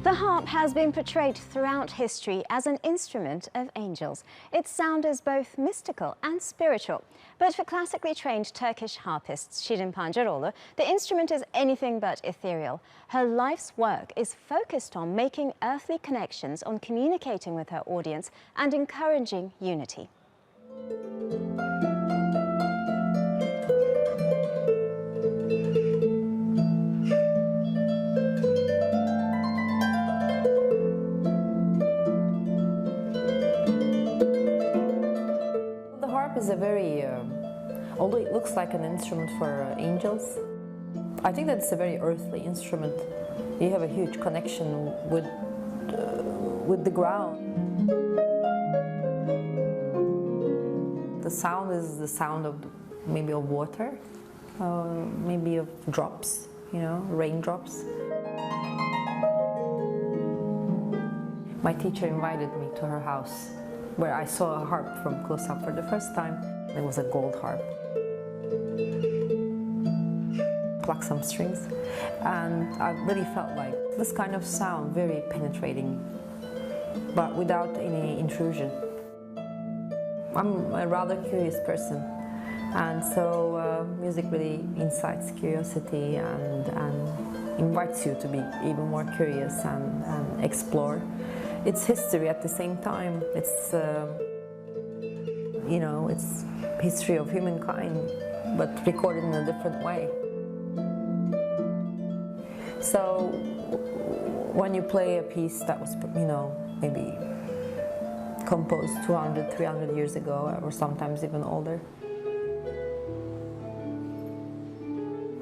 The harp has been portrayed throughout history as an instrument of angels. Its sound is both mystical and spiritual. But for classically trained Turkish harpists Sirin Pancaroglu, the instrument is anything but ethereal. Her life's work is focused on making earthly connections, on communicating with her audience and encouraging unity. Is a very, although it looks like an instrument for angels, I think that it's a very earthly instrument. You have a huge connection with the ground. The sound is the sound of maybe of water, maybe of drops, raindrops. My teacher invited me to her house, where I saw a harp from close up for the first time. It was a gold harp. Plucked some strings, and I really felt like this kind of sound, very penetrating, but without any intrusion. I'm a rather curious person, and so music really incites curiosity and invites you to be even more curious and explore. It's history at the same time. It's, it's history of humankind, but recorded in a different way. So when you play a piece that was, maybe composed 200, 300 years ago, or sometimes even older,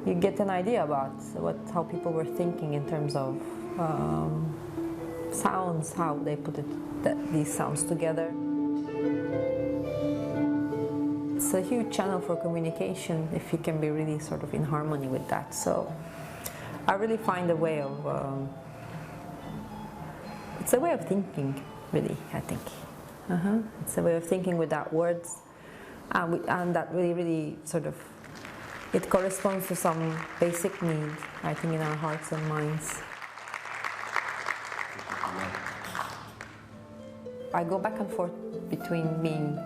you get an idea about how people were thinking in terms of sounds, how they put these sounds together. It's a huge channel for communication if you can be really sort of in harmony with that. So I really find a way of, it's a way of thinking, really, I think. It's a way of thinking without words, and that really sort of, it corresponds to some basic need, I think, in our hearts and minds. I go back and forth between being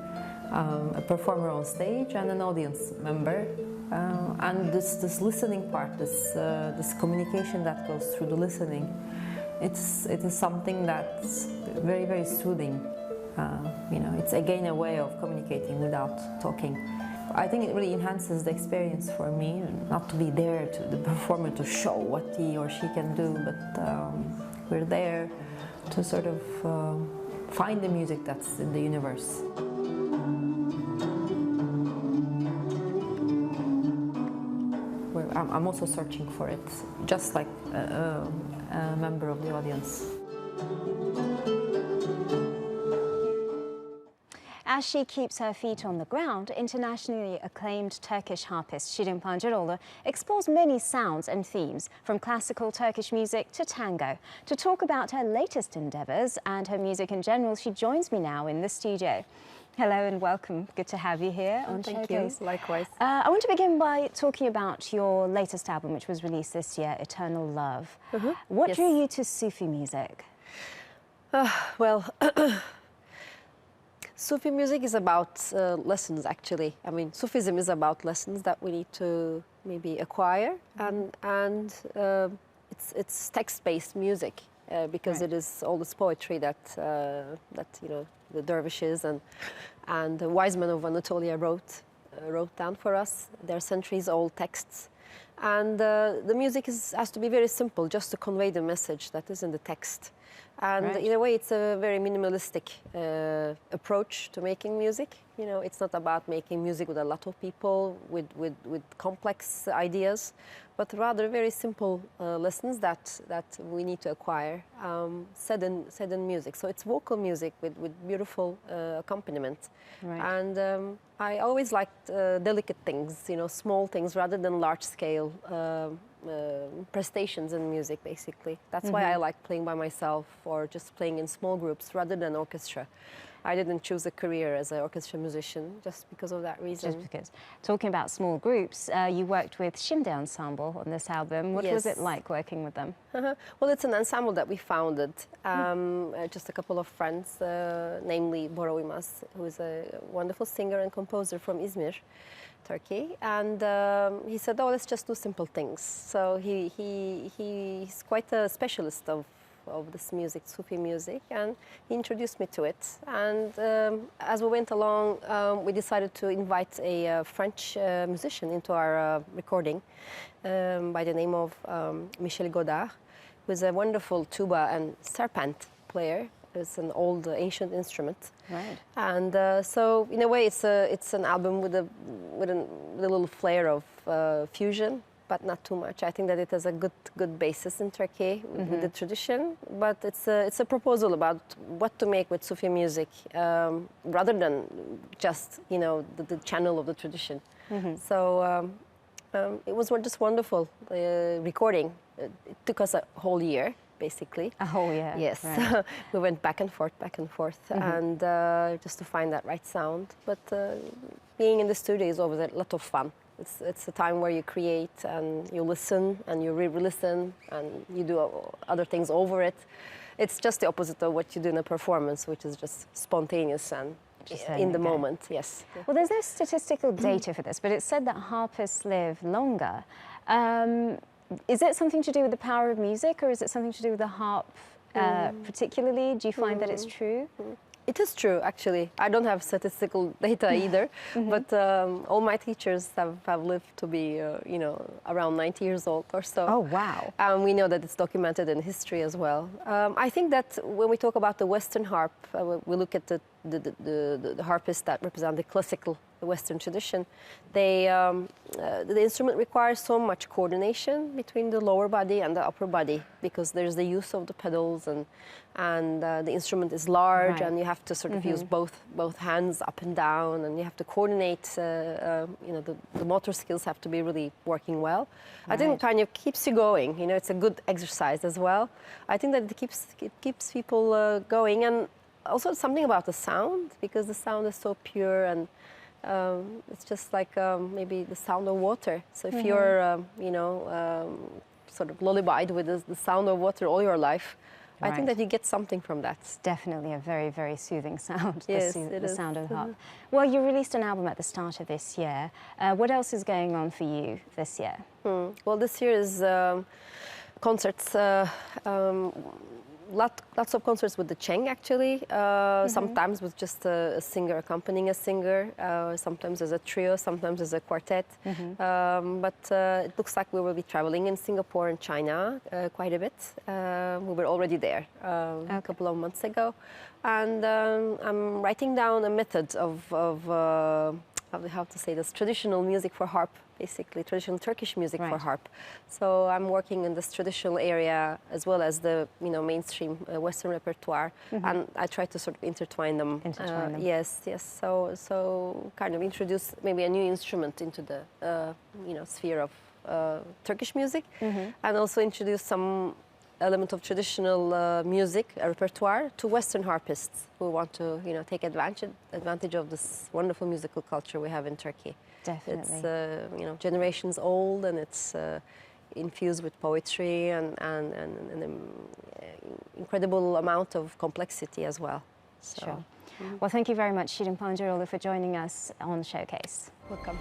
a performer on stage and an audience member, and this listening part, this communication that goes through the listening, it is something that's very, very soothing. It's again a way of communicating without talking. I think it really enhances the experience for me, not to be there to the performer to show what he or she can do, but we're there to sort of find the music that's in the universe. I'm also searching for it, just like a member of the audience. As she keeps her feet on the ground, internationally acclaimed Turkish harpist Sirin Pancaroglu explores many sounds and themes, from classical Turkish music to tango. To talk about her latest endeavours and her music in general, she joins me now in the studio. Hello and welcome. Good to have you here on Thank Showcase. you. Likewise. I want to begin by talking about your latest album, which was released this year, Eternal Love. What drew you to Sufi music? Sufi music is about lessons, actually. I mean, Sufism is about lessons that we need to maybe acquire, and it's text-based music because it is all this poetry that the dervishes and the wise men of Anatolia wrote down for us. They're centuries-old texts, and the music has to be very simple, just to convey the message that is in the text. And in a way, it's a very minimalistic approach to making music. It's not about making music with a lot of people, with complex ideas, but rather very simple lessons that we need to acquire, said in music. So it's vocal music with beautiful accompaniment. And I always liked delicate things, small things, rather than large-scale prestations in music, basically. That's why I like playing by myself or just playing in small groups rather than orchestra. I didn't choose a career as an orchestra musician just because of that reason. Just because. Talking about small groups, you worked with Shimde Ensemble on this album. What was it like working with them? Well, it's an ensemble that we founded. Just a couple of friends, namely Bora Uymaz, who is a wonderful singer and composer from Izmir, Turkey. And he said, oh, let's just do simple things. So he's quite a specialist of this music, Sufi music, and he introduced me to it. And as we went along, we decided to invite a French musician into our recording by the name of Michel Godard, who is a wonderful tuba and serpent player. It's an old, ancient instrument. Right. And so, in a way, it's an album with a little flair of fusion, but not too much. I think that it has a good basis in Turkey with the tradition, but it's a proposal about what to make with Sufi music rather than just the channel of the tradition. So it was just wonderful recording. It took us a whole year, basically. A whole year. Yes. Right. We went back and forth, and just to find that right sound. But being in the studio is always a lot of fun. It's a time where you create and you listen and you re-listen and you do other things over it. It's just the opposite of what you do in a performance, which is just spontaneous and just in the moment. Yes. Well, there's no statistical data for this, but it's said that harpists live longer. Is it something to do with the power of music, or is it something to do with the harp particularly? Do you find that it's true? It is true, actually. I don't have statistical data either, but all my teachers have lived to be, around 90 years old or so. Oh, wow. And we know that it's documented in history as well. I think that when we talk about the Western harp, we look at the harpists that represent the classical Western tradition. The instrument requires so much coordination between the lower body and the upper body, because there's the use of the pedals and the instrument is large, and you have to sort of use both hands up and down, and you have to coordinate. The motor skills have to be really working well. I think it kind of keeps you going. It's a good exercise as well. I think that it keeps people going, and also something about the sound, because the sound is so pure, and it's just like maybe the sound of water. So if you're, sort of lullabied with the sound of water all your life, I think that you get something from that. It's definitely a very, very soothing sound, yes, the sound of the harp. Well, you released an album at the start of this year. What else is going on for you this year? Well, this year is concerts. Lots of concerts with the Cheng, actually. Sometimes with just a singer accompanying a singer, sometimes as a trio, sometimes as a quartet. But it looks like we will be traveling in Singapore and China quite a bit. We were already there a couple of months ago. And I'm writing down a method of how to say this, traditional music for harp, basically, traditional Turkish music for harp. So I'm working in this traditional area as well as the mainstream Western repertoire, and I try to sort of intertwine them. Yes. So kind of introduce maybe a new instrument into the sphere of Turkish music, and also introduce some element of traditional music repertoire to Western harpists who want to take advantage of this wonderful musical culture we have in Turkey. Definitely. It's generations old, and it's infused with poetry and an incredible amount of complexity as well. So. Sure. Well, thank you very much, Sirin Pancaroglu, for joining us on Showcase. Welcome.